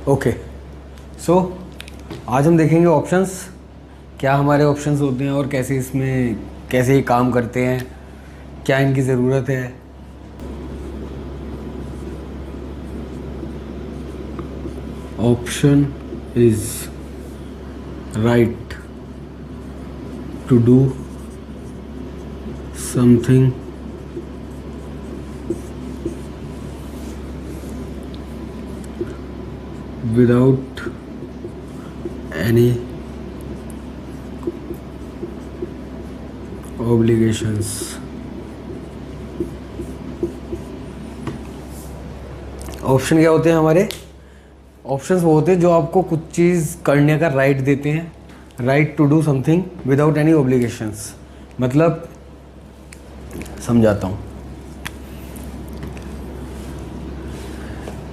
Okay, सो आज हम देखेंगे ऑप्शंस, क्या हमारे ऑप्शंस होते हैं और कैसे ये काम करते हैं, क्या इनकी ज़रूरत है। Option is right to do something without any obligations। Option क्या होते हैं हमारे? ऑप्शंस वो होते हैं जो आपको कुछ चीज़ करने का राइट देते हैं, right to do something without any obligations. मतलब समझाता हूँ,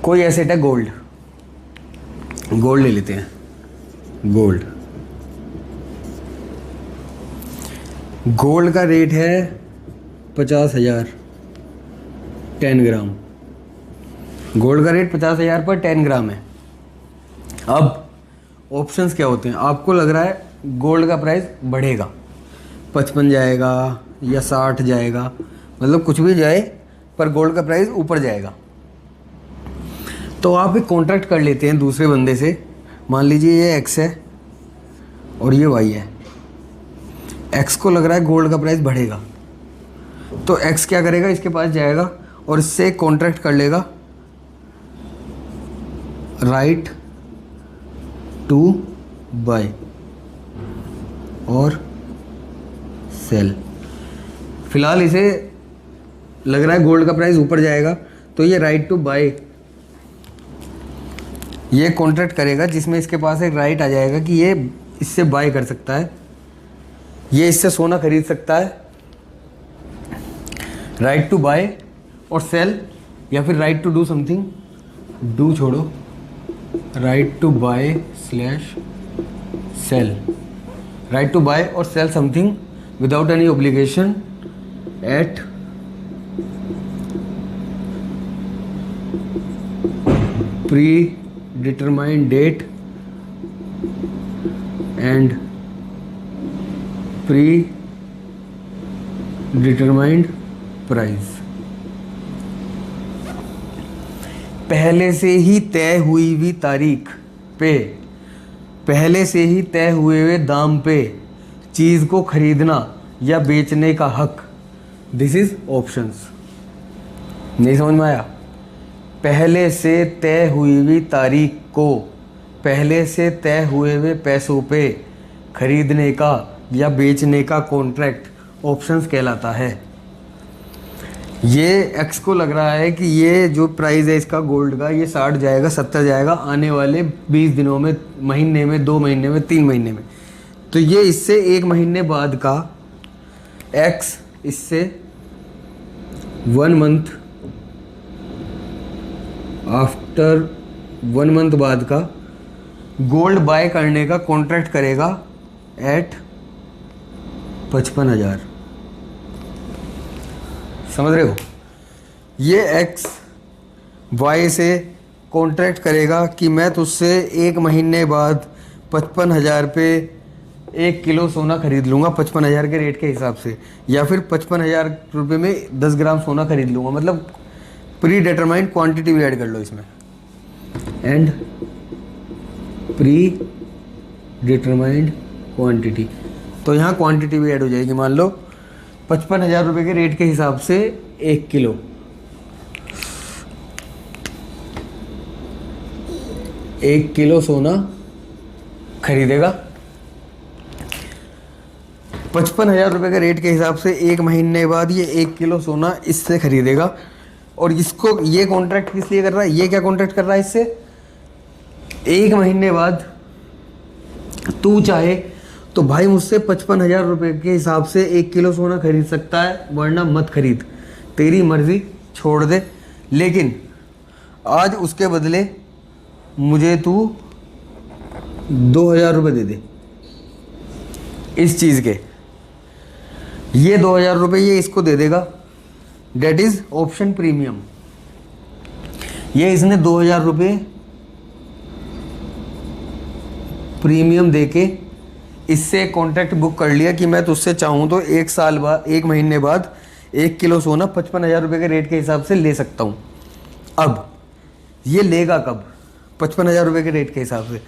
कोई एसेट है गोल्ड ले लेते हैं। गोल्ड का रेट है 50,000 10 ग्राम। गोल्ड का रेट 50,000 पर 10 ग्राम है। अब ऑप्शंस क्या होते हैं? आपको लग रहा है गोल्ड का प्राइस बढ़ेगा, 55 जाएगा या 60 जाएगा, मतलब कुछ भी जाए पर गोल्ड का प्राइस ऊपर जाएगा। तो आप एक कॉन्ट्रैक्ट कर लेते हैं दूसरे बंदे से। मान लीजिए ये एक्स है और ये वाई है। एक्स को लग रहा है गोल्ड का प्राइस बढ़ेगा, तो एक्स क्या करेगा, इसके पास जाएगा और इससे एक कॉन्ट्रैक्ट कर लेगा, राइट टू बाय और सेल। फिलहाल इसे लग रहा है गोल्ड का प्राइस ऊपर जाएगा, तो ये राइट टू बाय ये कॉन्ट्रैक्ट करेगा, जिसमें इसके पास एक राइट आ जाएगा कि ये इससे बाय कर सकता है, ये इससे सोना खरीद सकता है। राइट टू बाय और सेल, या फिर right to do something, do छोड़ो, right to buy slash sell, right to buy और sell something without any obligation at pre determined date and pre-determined price। पहले से ही तय हुई हुई तारीख पे, पहले से ही तय हुए हुए दाम पे चीज़ को खरीदना या बेचने का हक। This is options. नहीं समझ में आया? पहले से तय हुई हुई तारीख को पहले से तय हुए हुए पैसों पे खरीदने का या बेचने का कॉन्ट्रैक्ट ऑप्शंस कहलाता है। ये एक्स को लग रहा है कि ये जो प्राइस है इसका गोल्ड का, ये 60 जाएगा 70 जाएगा आने वाले 20 दिनों में, महीने में, 2 महीने में, 3 महीने में। तो ये इससे 1 महीने बाद का, एक्स इससे 1 मंथ आफ्टर 1 मंथ बाद का गोल्ड बाय करने का कॉन्ट्रैक्ट करेगा एट 55,000। समझ रहे हो? ये एक्स वाई से कॉन्ट्रैक्ट करेगा कि मैं तुझसे 1 महीने बाद 55,000 पे 1 किलो सोना खरीद लूँगा, 55,000 के रेट के हिसाब से, या फिर 55,000 रुपये में 10 ग्राम सोना खरीद लूँगा। मतलब प्री डिटरमाइंड क्वांटिटी भी ऐड कर लो इसमें, एंड प्री डिटरमाइंड क्वांटिटी। तो यहाँ क्वांटिटी भी ऐड हो जाएगी। मान लो 55,000 रुपये के रेट के हिसाब से 1 किलो, 1 किलो सोना खरीदेगा। 55,000 रुपये के रेट के हिसाब से 1 महीने बाद ये 1 किलो सोना इससे खरीदेगा। और इसको ये कॉन्ट्रैक्ट किस लिए कर रहा है? ये क्या कॉन्ट्रैक्ट कर रहा है इससे? 1 महीने बाद तू चाहे तो भाई मुझसे 55,000 रुपये के हिसाब से 1 किलो सोना खरीद सकता है, वरना मत खरीद, तेरी मर्जी, छोड़ दे। लेकिन आज उसके बदले मुझे तू 2,000 रुपये दे दे इस चीज़ के। ये 2,000 रुपये ये इसको दे देगा, डेट इज ऑप्शन प्रीमियम। ये इसने 2,000 रुपये प्रीमियम देके इससे कॉन्ट्रैक्ट बुक कर लिया कि मैं तुझसे चाहूँ तो 1 साल बाद, 1 महीने बाद 1 किलो सोना 55,000 रुपये के रेट के हिसाब से ले सकता हूँ। अब ये लेगा कब? 55,000 रुपये के रेट के हिसाब से।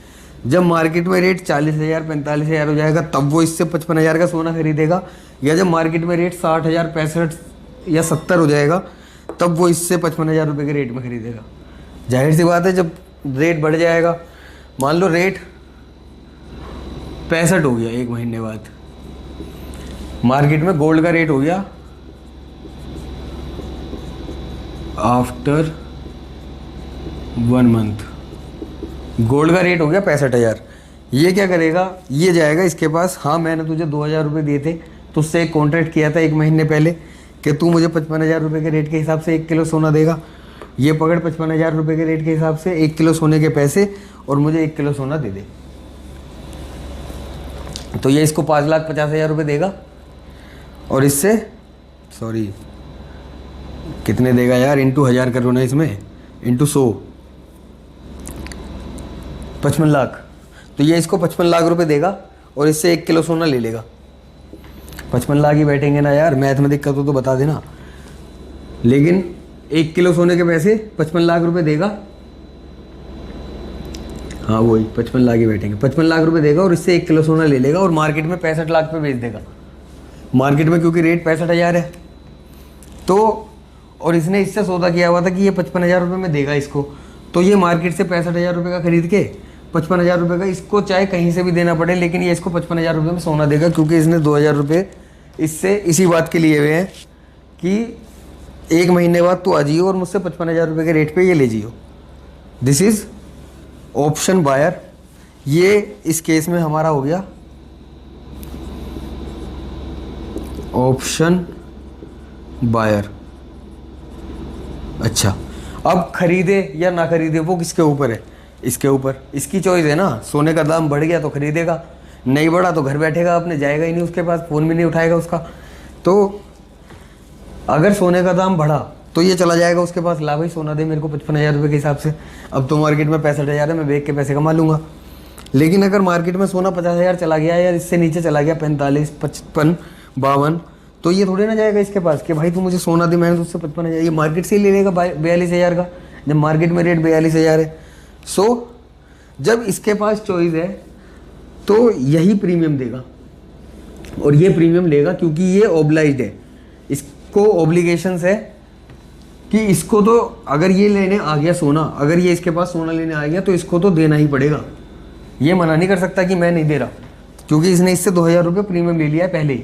जब मार्केट में रेट 40,000 45,000 हो जाएगा तब वो इससे 55,000 का सोना खरीदेगा, या जब मार्केट में रेट 60,000 65 या 70 हो जाएगा तब वो इससे 55,000 रुपये के रेट में खरीदेगा। जाहिर सी बात है, जब रेट बढ़ जाएगा, मान लो रेट 65 हो गया 1 महीने बाद, मार्केट में गोल्ड का रेट हो गया आफ्टर 1 मंथ, गोल्ड का रेट हो गया 65,000। ये क्या करेगा? ये जाएगा इसके पास, हाँ मैंने तुझे 2,000 रुपये दिए थे, तुझसे एक कॉन्ट्रैक्ट किया था 1 महीने पहले कि तू मुझे 55,000 रुपये के रेट के हिसाब से 1 किलो सोना देगा। ये पकड़ 55,000 रुपये के रेट के हिसाब से 1 किलो सोने के पैसे और मुझे 1 किलो सोना दे दे। तो ये इसको 5,50,000 रुपये देगा और इससे सॉरी कितने देगा यार, इंटू 1000 करो ना इसमें, इंटू 100, 55 लाख। तो ये इसको 55 लाख रुपए देगा और इससे 1 किलो सोना ले लेगा। 55 लाख ही बैठेंगे ना यार, मैथ में दिक्कत हो तो बता देना। लेकिन 1 किलो सोने के पैसे 55 लाख रुपए देगा, हाँ वही 55 लाख ही बैठेंगे। 55 लाख रुपए देगा और इससे 1 किलो सोना ले लेगा और मार्केट में 65 लाख पे बेच देगा। मार्केट में क्योंकि रेट 65,000 है तो, और इसने इससे सौदा किया हुआ था कि ये 55,000 रुपये में देगा इसको, तो ये मार्केट से 65,000 रुपये का खरीद के 55,000 रुपये का इसको चाहे कहीं से भी देना पड़े, लेकिन ये इसको 55,000 रुपये में सोना देगा, क्योंकि इसने 2,000 रुपये इससे इसी बात के लिए हुए हैं कि 1 महीने बाद तू आ जियो और मुझसे 55,000 रुपये के रेट पे ये ले जियो। This is option buyer. ये इस केस में हमारा हो गया ऑप्शन बायर। अच्छा, अब खरीदे या ना खरीदे वो किसके ऊपर है? इसके ऊपर, इसकी चॉइस है ना। सोने का दाम बढ़ गया तो खरीदेगा, नहीं बढ़ा तो घर बैठेगा अपने, जाएगा ही नहीं उसके पास, फ़ोन भी नहीं उठाएगा उसका। तो अगर सोने का दाम बढ़ा तो ये चला जाएगा उसके पास, ला भाई सोना दे मेरे को 55,000 रुपये के हिसाब से, अब तो मार्केट में 65,000 है, मैं बेच के पैसे कमा लूँगा। लेकिन अगर मार्केट में सोना 50,000 चला गया या इससे नीचे चला गया 45 55 52, तो ये थोड़े ना जाएगा इसके पास कि भाई तू मुझे सोना दे, मैंने तुझसे 55,000, ये मार्केट से ही ले लेगा 42,000 का, जब मार्केट में रेट 42,000 है। सो जब इसके पास चॉइस है तो यही प्रीमियम देगा और ये प्रीमियम लेगा, क्योंकि ये ऑब्लाइज्ड है, इसको ऑब्लिगेशंस है कि इसको तो अगर ये लेने आ गया सोना, अगर ये इसके पास सोना लेने आ गया तो इसको तो देना ही पड़ेगा। ये मना नहीं कर सकता कि मैं नहीं दे रहा, क्योंकि इसने इससे 2,000 रुपये प्रीमियम ले लिया है पहले ही।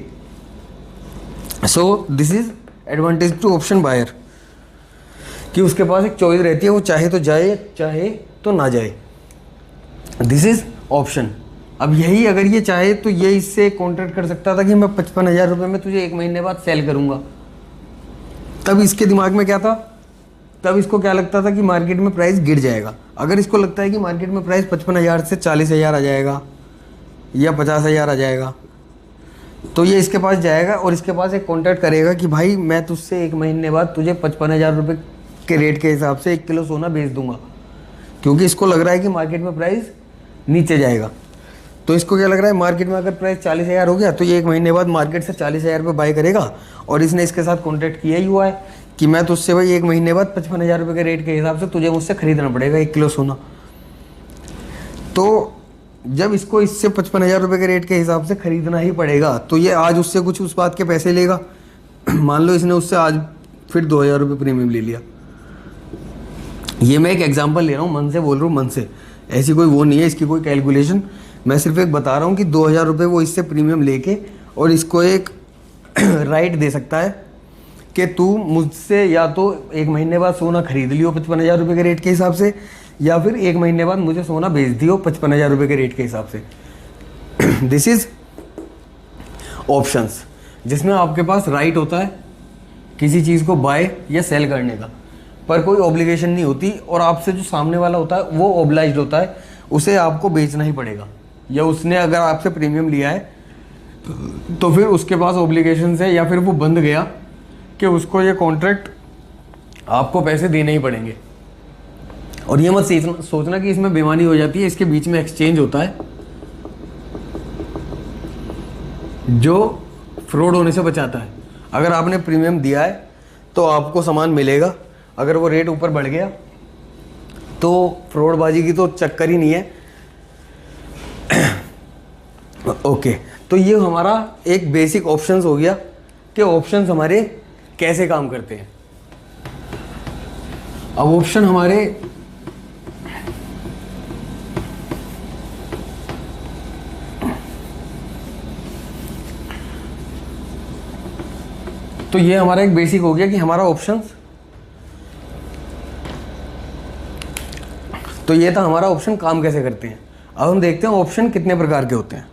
So this is advantage to option buyer कि उसके पास एक चॉइस रहती है, वो चाहे तो जाए चाहे तो ना जाए। This is option. अब यही अगर ये चाहे तो ये इससे कॉन्ट्रैक्ट कर सकता था कि मैं 55,000 रुपये में तुझे 1 महीने बाद सेल करूंगा। तब इसके दिमाग में क्या था? तब इसको क्या लगता था कि मार्केट में प्राइस गिर जाएगा। अगर इसको लगता है कि मार्केट में प्राइस 55,000 से 40,000 आ जाएगा या 50,000 आ जाएगा, तो ये इसके पास जाएगा और इसके पास एक कॉन्ट्रैक्ट करेगा कि भाई मैं तुझसे 1 महीने बाद तुझे 55,000 रुपये के रेट के हिसाब से 1 किलो सोना बेच दूंगा, क्योंकि इसको लग रहा है कि मार्केट में प्राइस नीचे जाएगा। तो इसको क्या लग रहा है, मार्केट में अगर प्राइस 40,000 हो गया तो ये 1 महीने बाद मार्केट से 40,000 रुपये बाय करेगा, और इसने इसके साथ कॉन्ट्रैक्ट किया ही हुआ है कि मैं तुझसे भाई 1 महीने बाद 55,000 रुपये के रेट के हिसाब से तुझे मुझसे खरीदना पड़ेगा 1 किलो सोना। तो जब इसको इससे 55,000 रुपये के रेट के हिसाब से खरीदना ही पड़ेगा, तो ये आज उससे कुछ उस बात के पैसे लेगा। मान लो इसने उससे आज फिर 2,000 रुपये प्रीमियम ले लिया। ये मैं एक एग्जांपल ले रहा हूँ, मन से बोल रहा हूँ, मन से, ऐसी कोई वो नहीं है इसकी कोई कैलकुलेशन, मैं सिर्फ एक बता रहा हूँ कि 2,000 रुपये वो इससे प्रीमियम लेके और इसको एक राइट दे सकता है कि तू मुझसे या तो 1 महीने बाद सोना खरीद लियो 55,000 रुपये के रेट के हिसाब से, या फिर 1 महीने बाद मुझे सोना बेच दियो 55,000 रुपये के रेट के हिसाब से। दिस इज ऑप्शंस, जिसमें आपके पास राइट होता है किसी चीज़ को बाय या सेल करने का, पर कोई ऑब्लिगेशन नहीं होती, और आपसे जो सामने वाला होता है वो ऑब्लाइज्ड होता है, उसे आपको बेचना ही पड़ेगा, या उसने अगर आपसे प्रीमियम लिया है तो फिर उसके पास ऑब्लिगेशन है, या फिर वो बंध गया कि उसको ये कॉन्ट्रैक्ट आपको पैसे देने ही पड़ेंगे। और ये मत सोचना कि इसमें बेईमानी हो जाती है, इसके बीच में एक्सचेंज होता है, जो फ्रॉड होने से बचाता है। अगर आपने प्रीमियम दिया है तो आपको सामान मिलेगा, अगर वो रेट ऊपर बढ़ गया तो फ्रॉडबाजी की तो चक्कर ही नहीं है। ओके, तो ये हमारा एक बेसिक ऑप्शंस हो गया कि ऑप्शंस हमारे कैसे काम करते हैं। अब ऑप्शन हमारे तो ये हमारा एक बेसिक हो गया कि हमारा ऑप्शंस, तो ये था हमारा ऑप्शन काम कैसे करते हैं। अब हम देखते हैं ऑप्शन कितने प्रकार के होते हैं।